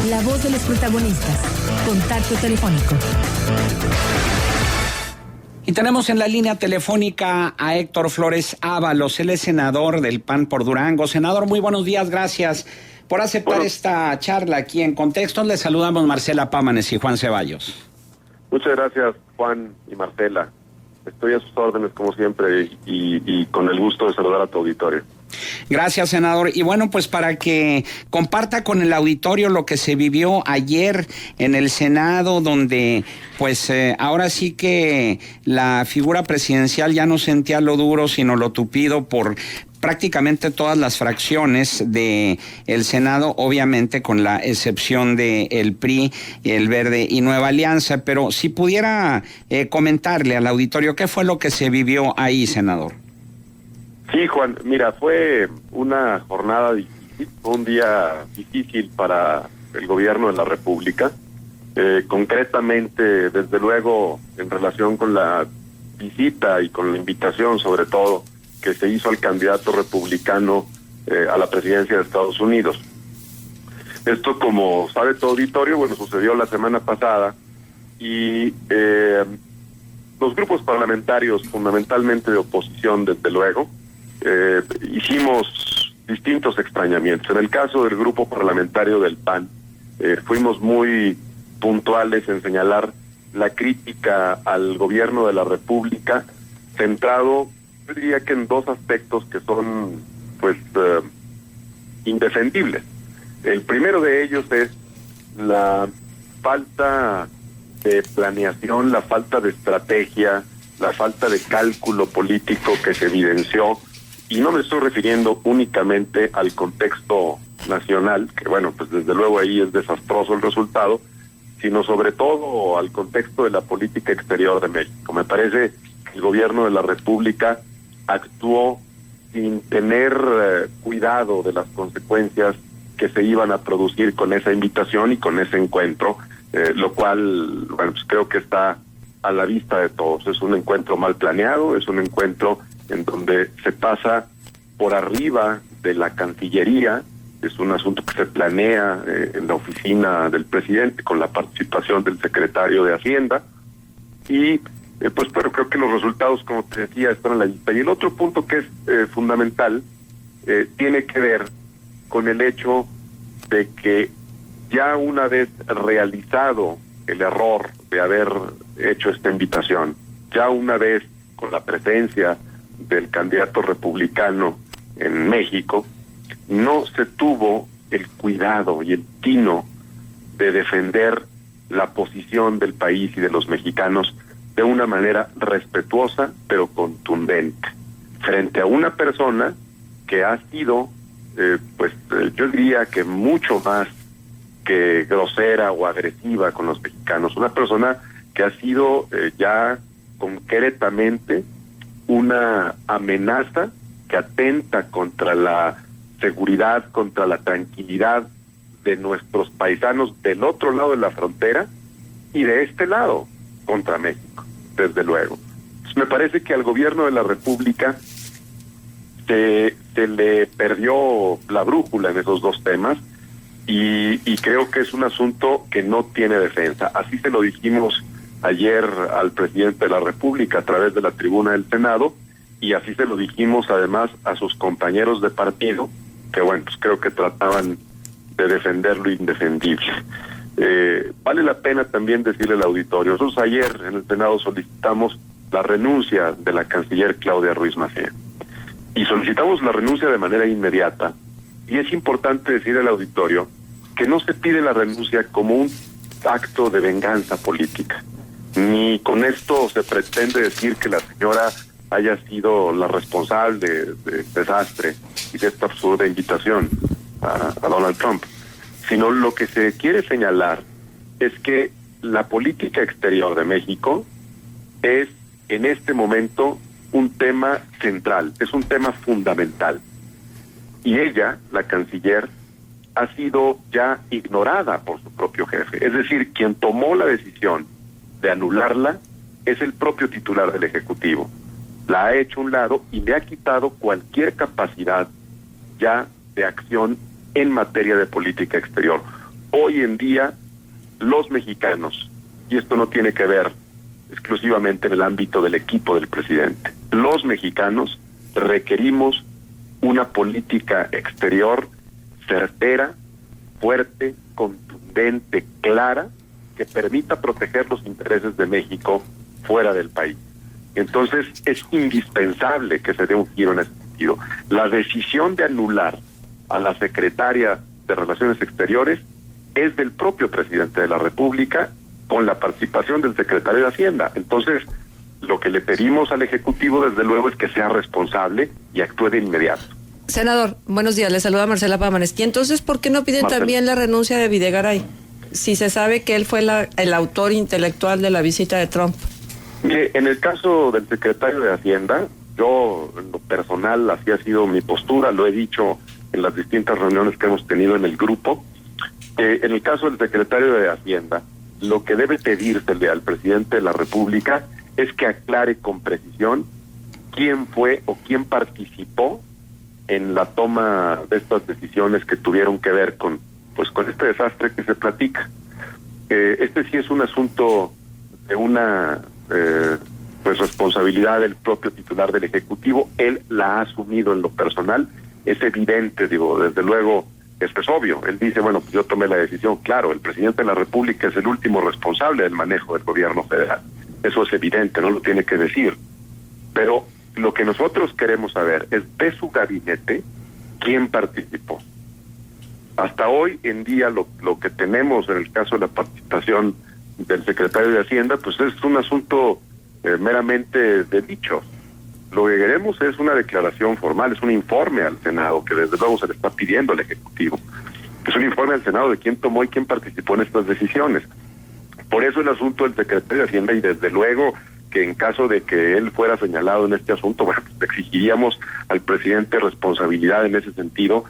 La voz de los protagonistas. Contacto telefónico. Y tenemos en la línea telefónica a Héctor Flores Ábalos, él es senador del PAN por Durango. Senador, muy buenos días, gracias por aceptar esta charla aquí en Contexto. Les saludamos Marcela Pámanes y Juan Ceballos. Muchas gracias, Juan y Marcela. Estoy a sus órdenes como siempre y con el gusto de saludar a tu auditorio. Gracias, senador. Y bueno, pues para que comparta con el auditorio lo que se vivió ayer en el Senado, donde pues ahora sí que la figura presidencial ya no sentía lo duro, sino lo tupido por prácticamente todas las fracciones de el Senado, obviamente con la excepción de el PRI, el Verde y Nueva Alianza. Pero si pudiera comentarle al auditorio qué fue lo que se vivió ahí, senador. Sí, Juan, mira, fue una jornada difícil, fue un día difícil para el gobierno de la República, concretamente, desde luego, en relación con la visita y con la invitación, sobre todo, que se hizo al candidato republicano a la presidencia de Estados Unidos. Esto, como sabe tu auditorio, bueno, sucedió la semana pasada y los grupos parlamentarios, fundamentalmente de oposición, desde luego, hicimos distintos extrañamientos. En el caso del grupo parlamentario del PAN, fuimos muy puntuales en señalar la crítica al gobierno de la República, centrado, yo diría que en dos aspectos que son, pues, indefendibles. El primero de ellos es la falta de planeación, la falta de estrategia, la falta de cálculo político que se evidenció. Y no me estoy refiriendo únicamente al contexto nacional, que bueno, pues desde luego ahí es desastroso el resultado, sino sobre todo al contexto de la política exterior de México. Me parece que el gobierno de la República actuó sin tener cuidado de las consecuencias que se iban a producir con esa invitación y con ese encuentro, lo cual, bueno, pues creo que está a la vista de todos. Es un encuentro mal planeado, es un encuentro en donde se pasa por arriba de la Cancillería. Es un asunto que se planea en la oficina del presidente con la participación del secretario de Hacienda y pues pero creo que los resultados, como te decía, están a la vista. Y el otro punto que es fundamental tiene que ver con el hecho de que ya una vez realizado el error de haber hecho esta invitación, ya una vez con la presencia del candidato republicano en México, no se tuvo el cuidado y el tino de defender la posición del país y de los mexicanos de una manera respetuosa pero contundente frente a una persona que ha sido yo diría que mucho más que grosera o agresiva con los mexicanos, una persona que ha sido ya concretamente una amenaza que atenta contra la seguridad, contra la tranquilidad de nuestros paisanos del otro lado de la frontera y de este lado contra México, desde luego. Pues me parece que al gobierno de la República se le perdió la brújula en esos dos temas y creo que es un asunto que no tiene defensa. Así se lo dijimos ayer al presidente de la República a través de la tribuna del Senado y así se lo dijimos además a sus compañeros de partido, que bueno, pues creo que trataban de defender lo indefendible. Vale la pena también decirle al auditorio, nosotros ayer en el Senado solicitamos la renuncia de la canciller Claudia Ruiz Massieu y solicitamos la renuncia de manera inmediata. Y es importante decir al auditorio que no se pide la renuncia como un acto de venganza política, ni con esto se pretende decir que la señora haya sido la responsable de desastre y de esta absurda invitación a Donald Trump, sino lo que se quiere señalar es que la política exterior de México es en este momento un tema central, es un tema fundamental. Y ella, la canciller, ha sido ya ignorada por su propio jefe. Es decir, quien tomó la decisión de anularla es el propio titular del Ejecutivo. La ha hecho a un lado y le ha quitado cualquier capacidad ya de acción en materia de política exterior. Hoy en día, los mexicanos, y esto no tiene que ver exclusivamente en el ámbito del equipo del presidente, los mexicanos requerimos una política exterior certera, fuerte, contundente, clara, que permita proteger los intereses de México fuera del país. Entonces es indispensable que se dé un giro en ese sentido. La decisión de anular a la secretaria de Relaciones Exteriores es del propio presidente de la República, con la participación del secretario de Hacienda. Entonces, lo que le pedimos al Ejecutivo, desde luego, es que sea responsable y actúe de inmediato. Senador, buenos días, le saluda Marcela Pámanes. Y entonces, ¿por qué no piden también la renuncia de Videgaray? Si se sabe que él fue el autor intelectual de la visita de Trump. Mire, en el caso del secretario de Hacienda, yo, en lo personal, así ha sido mi postura, lo he dicho en las distintas reuniones que hemos tenido en el grupo. En el caso del secretario de Hacienda, lo que debe pedírsele al presidente de la República es que aclare con precisión quién fue o quién participó en la toma de estas decisiones que tuvieron que ver con este desastre que se platica. Este sí es un asunto de una responsabilidad del propio titular del Ejecutivo. Él la ha asumido en lo personal. Es evidente, desde luego, esto es obvio. Él dice, bueno, pues yo tomé la decisión. Claro, el presidente de la República es el último responsable del manejo del gobierno federal. Eso es evidente, no lo tiene que decir. Pero lo que nosotros queremos saber es de su gabinete quién participó. Hasta hoy en día lo que tenemos en el caso de la participación del secretario de Hacienda, pues es un asunto meramente de dichos. Lo que queremos es una declaración formal, es un informe al Senado, que desde luego se le está pidiendo al Ejecutivo. Es un informe al Senado de quién tomó y quién participó en estas decisiones. Por eso el asunto del secretario de Hacienda, y desde luego que en caso de que él fuera señalado en este asunto, bueno, pues exigiríamos al presidente responsabilidad en ese sentido,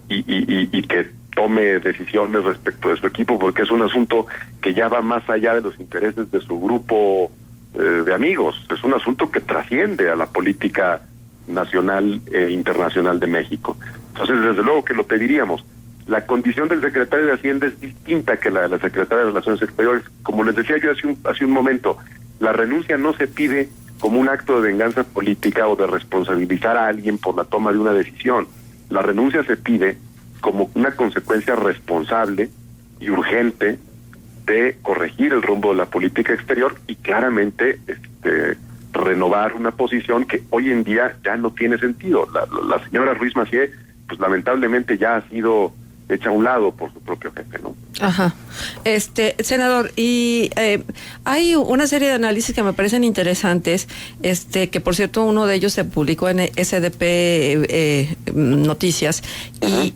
y que tome decisiones respecto de su equipo, porque es un asunto que ya va más allá de los intereses de su grupo de amigos. Es un asunto que trasciende a la política nacional e internacional de México. Entonces, desde luego que lo pediríamos. La condición del secretario de Hacienda es distinta que la de la secretaria de Relaciones Exteriores. Como les decía yo hace un momento, la renuncia no se pide como un acto de venganza política o de responsabilizar a alguien por la toma de una decisión. La renuncia se pide como una consecuencia responsable y urgente de corregir el rumbo de la política exterior y claramente renovar una posición que hoy en día ya no tiene sentido. La señora Ruiz Massieu, pues lamentablemente ya ha sido hecha a un lado por su propio jefe, ¿no? Ajá. Senador, y hay una serie de análisis que me parecen interesantes, que por cierto uno de ellos se publicó en SDP Noticias,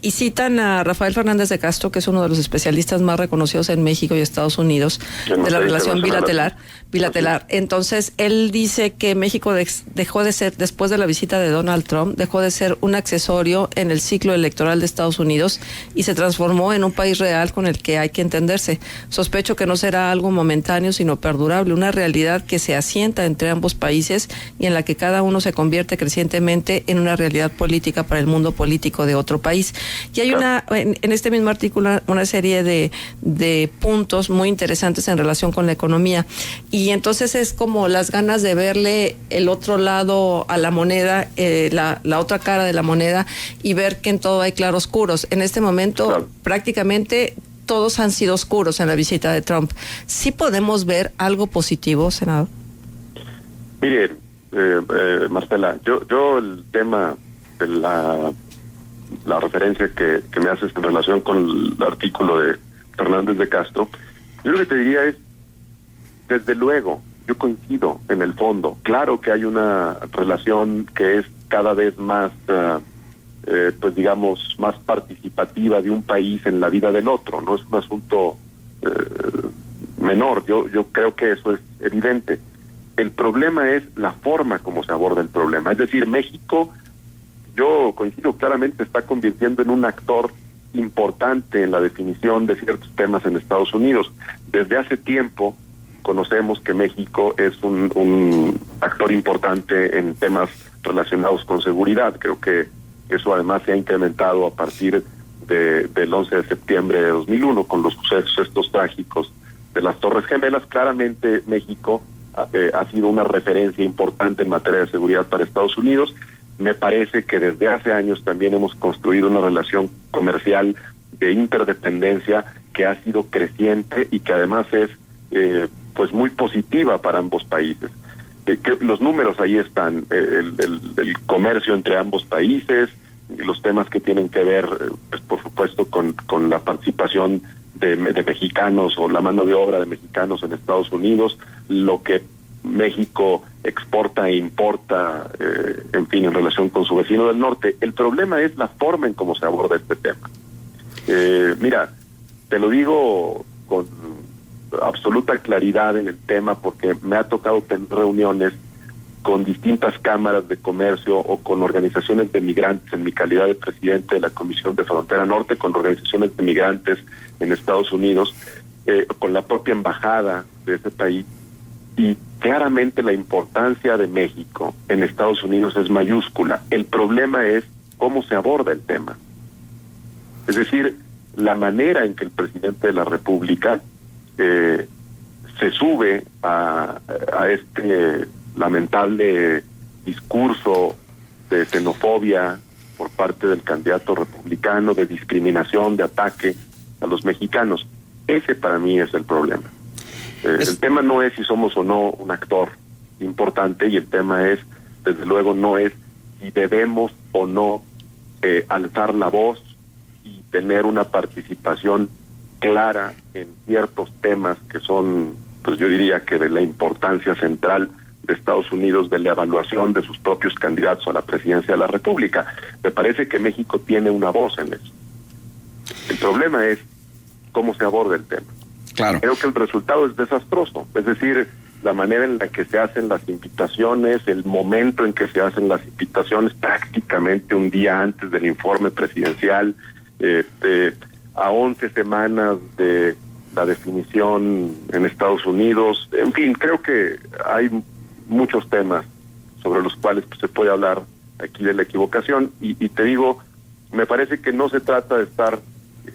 y citan a Rafael Fernández de Castro, que es uno de los especialistas más reconocidos en México y Estados Unidos de la relación bilateral. Entonces, él dice que México dejó de ser, después de la visita de Donald Trump, dejó de ser un accesorio en el ciclo electoral de Estados Unidos y se transformó en un país real con el que hay que entenderse. Sospecho que no será algo momentáneo, sino perdurable, una realidad que se asienta entre ambos países y en la que cada uno se convierte crecientemente en una realidad política para el mundo político de otro país. Y hay en este mismo artículo una serie de puntos muy interesantes en relación con la economía. Y entonces es como las ganas de verle el otro lado a la moneda, la otra cara de la moneda, y ver que en todo hay claroscuros. En este momento, prácticamente todos han sido oscuros en la visita de Trump. ¿Sí podemos ver algo positivo, senador? Mire, Marcela, yo el tema de la referencia que me haces en relación con el artículo de Fernández de Castro, yo lo que te diría es, desde luego, yo coincido en el fondo. Claro que hay una relación que es cada vez más, pues digamos, más participativa de un país en la vida del otro. No es un asunto menor. Yo creo que eso es evidente. El problema es la forma como se aborda el problema. Es decir, México, yo coincido claramente, se está convirtiendo en un actor importante en la definición de ciertos temas en Estados Unidos. Desde hace tiempo conocemos que México es un actor importante en temas relacionados con seguridad. Creo que eso además se ha incrementado a partir del 11 de septiembre de 2001, con los sucesos estos trágicos de las Torres Gemelas. Claramente México ha sido una referencia importante en materia de seguridad para Estados Unidos. Me parece que desde hace años también hemos construido una relación comercial de interdependencia que ha sido creciente y que además es pues muy positiva para ambos países. Que los números ahí están, el comercio entre ambos países, los temas que tienen que ver, pues por supuesto, con la participación de mexicanos o la mano de obra de mexicanos en Estados Unidos, lo que México exporta e importa, en fin, en relación con su vecino del norte. El problema es la forma en cómo se aborda este tema. Mira, te lo digo con absoluta claridad en el tema porque me ha tocado tener reuniones con distintas cámaras de comercio o con organizaciones de migrantes en mi calidad de presidente de la Comisión de Frontera Norte, con organizaciones de migrantes en Estados Unidos, con la propia embajada de ese país, y claramente la importancia de México en Estados Unidos es mayúscula. El problema es cómo se aborda el tema. Es decir, la manera en que el presidente de la República se sube a este lamentable discurso de xenofobia por parte del candidato republicano, de discriminación, de ataque a los mexicanos. Ese para mí es el problema. El tema no es si somos o no un actor importante, y el tema es, desde luego, no es si debemos o no alzar la voz y tener una participación clara en ciertos temas que son, pues yo diría que de la importancia central de Estados Unidos, de la evaluación de sus propios candidatos a la presidencia de la República. Me parece que México tiene una voz en eso. El problema es cómo se aborda el tema. Claro. Creo que el resultado es desastroso, es decir, la manera en la que se hacen las invitaciones, el momento en que se hacen las invitaciones, prácticamente un día antes del informe presidencial, a 11 semanas de la definición en Estados Unidos. En fin, creo que hay muchos temas sobre los cuales pues, se puede hablar aquí de la equivocación, y te digo, me parece que no se trata de estar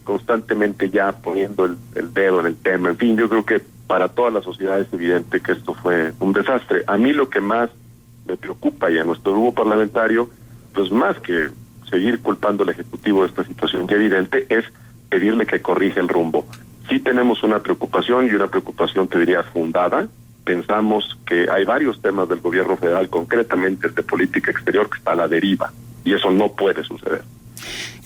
constantemente ya poniendo el dedo en el tema. En fin, yo creo que para toda la sociedad es evidente que esto fue un desastre. A mí lo que más me preocupa, y a nuestro grupo parlamentario, pues más que seguir culpando al Ejecutivo de esta situación ya evidente, es pedirle que corrija el rumbo. Sí tenemos una preocupación, y una preocupación, te diría, fundada. Pensamos que hay varios temas del gobierno federal, concretamente el de política exterior, que está a la deriva, y eso no puede suceder.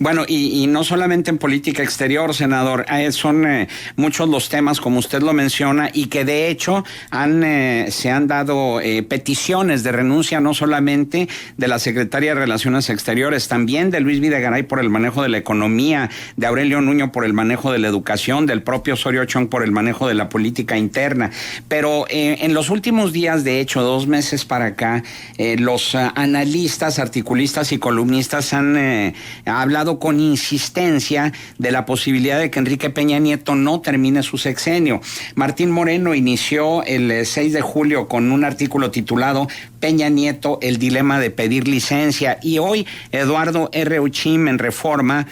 Bueno, y no solamente en política exterior, senador, son muchos los temas, como usted lo menciona, y que de hecho se han dado peticiones de renuncia, no solamente de la Secretaría de Relaciones Exteriores, también de Luis Videgaray por el manejo de la economía, de Aurelio Nuño por el manejo de la educación, del propio Osorio Chong por el manejo de la política interna. Pero en los últimos días, de hecho, 2 meses para acá, los analistas, articulistas y columnistas han hablado con insistencia de la posibilidad de que Enrique Peña Nieto no termine su sexenio. Martín Moreno inició el 6 de julio con un artículo titulado Peña Nieto, el dilema de pedir licencia, y hoy Eduardo R. Uchim en Reforma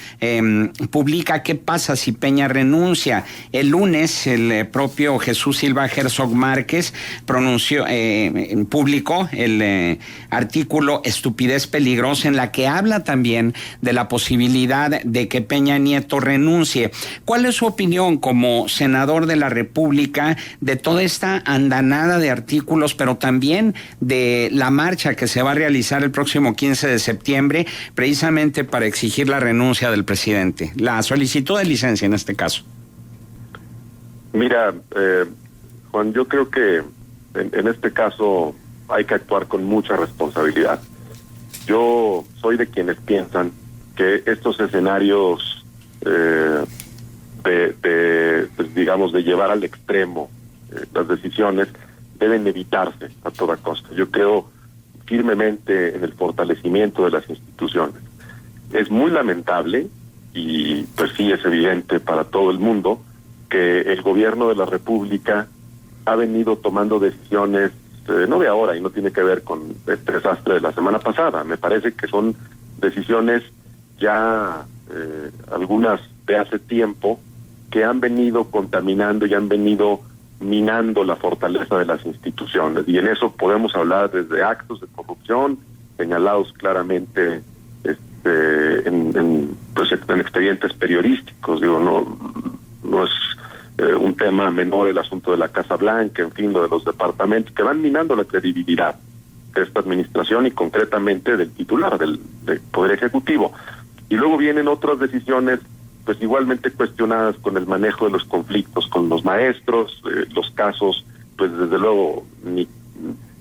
publica qué pasa si Peña renuncia. El lunes el propio Jesús Silva Herzog Márquez publicó el artículo Estupidez Peligrosa, en la que habla también de la posibilidad de que Peña Nieto renuncie. ¿Cuál es su opinión como senador de la República de toda esta andanada de artículos, pero también de la marcha que se va a realizar el próximo 15 de septiembre, precisamente para exigir la renuncia del presidente, la solicitud de licencia en este caso? Mira, Juan, yo creo que en este caso hay que actuar con mucha responsabilidad. Yo soy de quienes piensan que estos escenarios pues, digamos, de llevar al extremo las decisiones deben evitarse a toda costa. Yo creo firmemente en el fortalecimiento de las instituciones. Es muy lamentable, y pues sí es evidente para todo el mundo, que el gobierno de la República ha venido tomando decisiones, no de ahora, y no tiene que ver con este desastre de la semana pasada. Me parece que son decisiones ya algunas de hace tiempo, que han venido contaminando y han venido minando la fortaleza de las instituciones. Y en eso podemos hablar desde actos de corrupción señalados claramente en expedientes periodísticos. Digo, no es un tema menor el asunto de la Casa Blanca, en fin, lo de los departamentos, que van minando la credibilidad de esta administración y concretamente del titular del Poder Ejecutivo. Y luego vienen otras decisiones pues igualmente cuestionadas con el manejo de los conflictos con los maestros, los casos, pues desde luego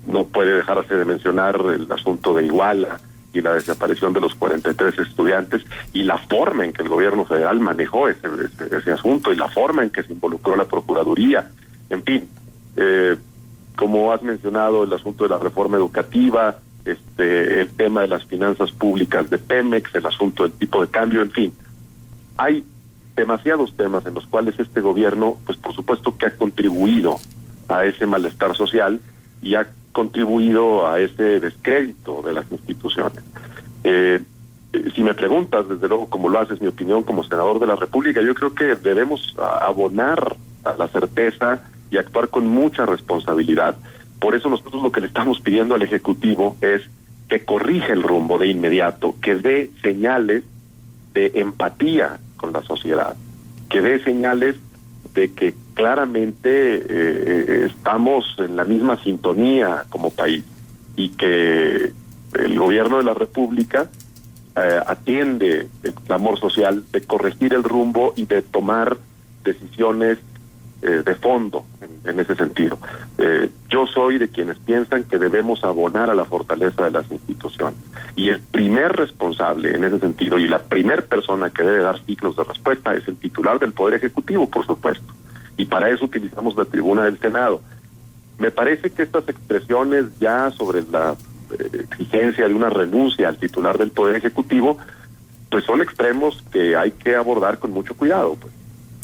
no puede dejarse de mencionar el asunto de Iguala y la desaparición de los 43 estudiantes y la forma en que el gobierno federal manejó ese asunto y la forma en que se involucró la Procuraduría, en fin, como has mencionado, el asunto de la reforma educativa, el tema de las finanzas públicas de Pemex, el asunto del tipo de cambio, en fin. Hay demasiados temas en los cuales este gobierno, pues por supuesto que ha contribuido a ese malestar social y ha contribuido a ese descrédito de las instituciones. Si me preguntas, desde luego, como lo haces, mi opinión como senador de la República, yo creo que debemos abonar a la certeza y actuar con mucha responsabilidad. Por eso nosotros lo que le estamos pidiendo al Ejecutivo es que corrija el rumbo de inmediato, que dé señales de empatía con la sociedad, que dé señales de que claramente estamos en la misma sintonía como país y que el gobierno de la República atiende el clamor social de corregir el rumbo y de tomar decisiones de fondo en ese sentido. Yo soy de quienes piensan que debemos abonar a la fortaleza de las instituciones y el primer responsable en ese sentido y la primer persona que debe dar signos de respuesta es el titular del Poder Ejecutivo, por supuesto, y para eso utilizamos la tribuna del Senado. Me parece que estas expresiones ya sobre la exigencia de una renuncia al titular del Poder Ejecutivo pues son extremos que hay que abordar con mucho cuidado, pues.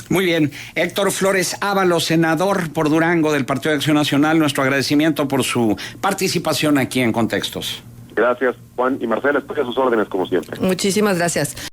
Muy bien. Héctor Flores Ábalos, senador por Durango del Partido de Acción Nacional, nuestro agradecimiento por su participación aquí en Contextos. Gracias, Juan y Marcela, estoy a sus órdenes como siempre. Muchísimas gracias.